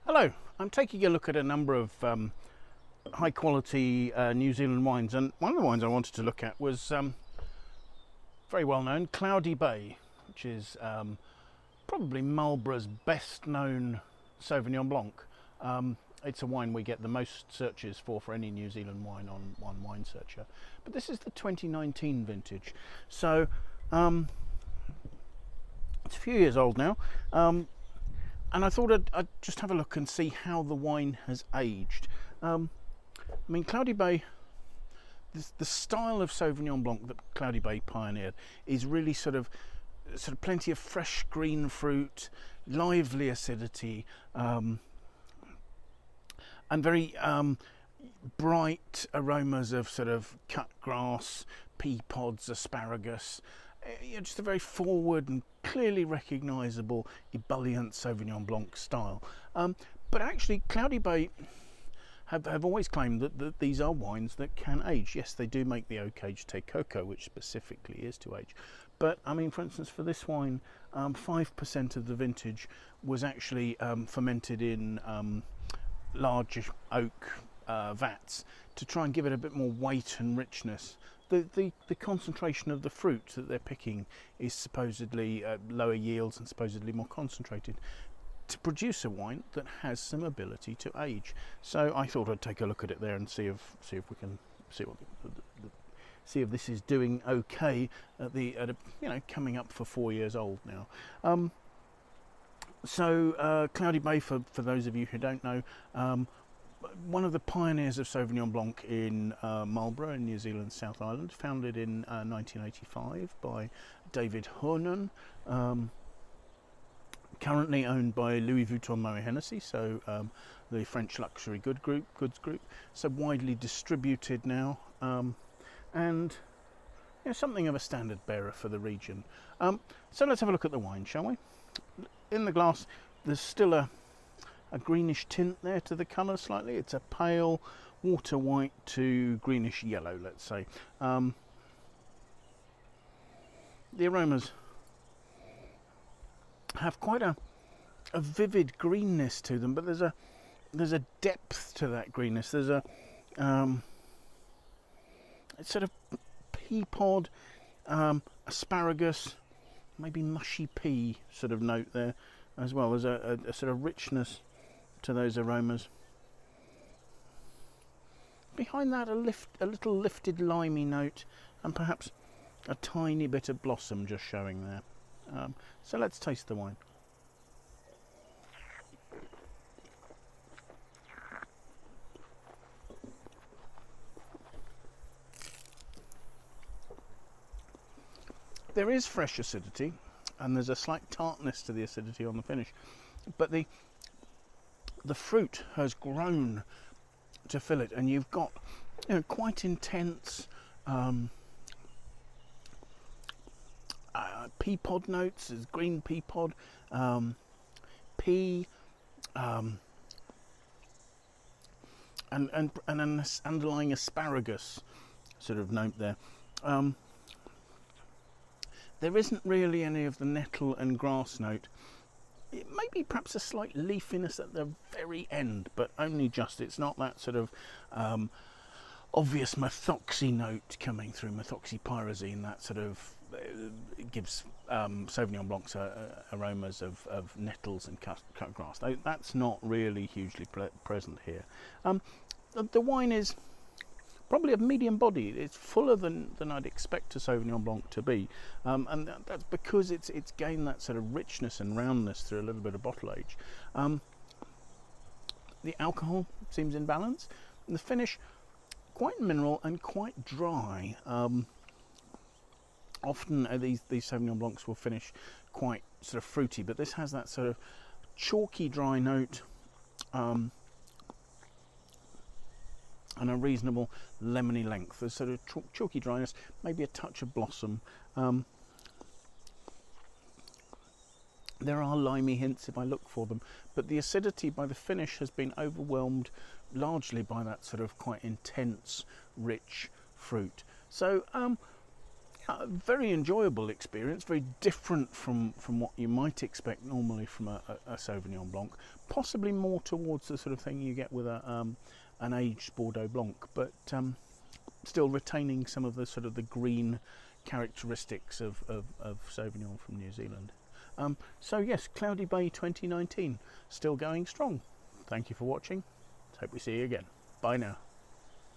Hello, I'm taking a look at a number of high quality New Zealand wines, and one of the wines I wanted to look at was very well known Cloudy Bay, which is probably Marlborough's best known Sauvignon Blanc. It's a wine we get the most searches for any New Zealand wine on Wine Searcher, but this is the 2019 vintage, so it's a few years old now. And I thought I'd just have a look and see how the wine has aged. I mean, Cloudy Bay, the style of Sauvignon Blanc that Cloudy Bay pioneered is really sort of plenty of fresh green fruit, lively acidity, and very bright aromas of sort of cut grass, pea pods, asparagus. Just a very forward and clearly recognisable ebullient Sauvignon Blanc style. But actually, Cloudy Bay have always claimed that these are wines that can age. Yes, they do make the oak aged Tecoco, which specifically is to age. But I mean, for instance, for this wine, 5% of the vintage was actually fermented in large oak vats to try and give it a bit more weight and richness. The concentration of the fruit that they're picking is supposedly lower yields and supposedly more concentrated to produce a wine that has some ability to age. So I thought I'd take a look at it there and see if we can see if this is doing okay coming up for 4 years old now. Cloudy Bay, for those of you who don't know, one of the pioneers of Sauvignon Blanc in Marlborough in New Zealand's South Island, founded in 1985 by David Honan, currently owned by Louis Vuitton Moet Hennessy, so the French luxury goods group, so widely distributed now, and something of a standard bearer for the region. So let's have a look at the wine, shall we? In the glass, there's still a greenish tint there to the colour slightly. It's a pale water white to greenish yellow, let's say. The aromas have quite a vivid greenness to them, but there's a depth to that greenness. There's a it's sort of pea pod, asparagus, maybe mushy pea sort of note there as well. There's a sort of richness to those aromas. Behind that, a little lifted limey note, and perhaps a tiny bit of blossom just showing there. So let's taste the wine. There is fresh acidity, and there's a slight tartness to the acidity on the finish, but the fruit has grown to fill it, and you've got quite intense pea pod notes. There's green pea pod, pea, and an underlying asparagus sort of note there. There isn't really any of the nettle and grass note. It may be perhaps a slight leafiness at the very end, but only just. It's not that sort of obvious methoxy note coming through, methoxypyrazine, that sort of gives Sauvignon Blancs aromas of nettles and cut grass. That's not really hugely present here. The wine is probably of medium body. It's fuller than I'd expect a Sauvignon Blanc to be, and that's because it's gained that sort of richness and roundness through a little bit of bottle age. The alcohol seems in balance, and the finish quite mineral and quite dry. Often these Sauvignon Blancs will finish quite sort of fruity, but this has that sort of chalky dry note, and a reasonable lemony length. There's sort of chalky dryness, maybe a touch of blossom. There are limey hints if I look for them, but the acidity by the finish has been overwhelmed largely by that sort of quite intense, rich fruit. So A very enjoyable experience, very different from what you might expect normally from a Sauvignon Blanc, possibly more towards the sort of thing you get with an aged Bordeaux Blanc, but still retaining some of the sort of the green characteristics of Sauvignon from New Zealand. So yes, Cloudy Bay 2019, still going strong. Thank you for watching. Hope we see you again. Bye now.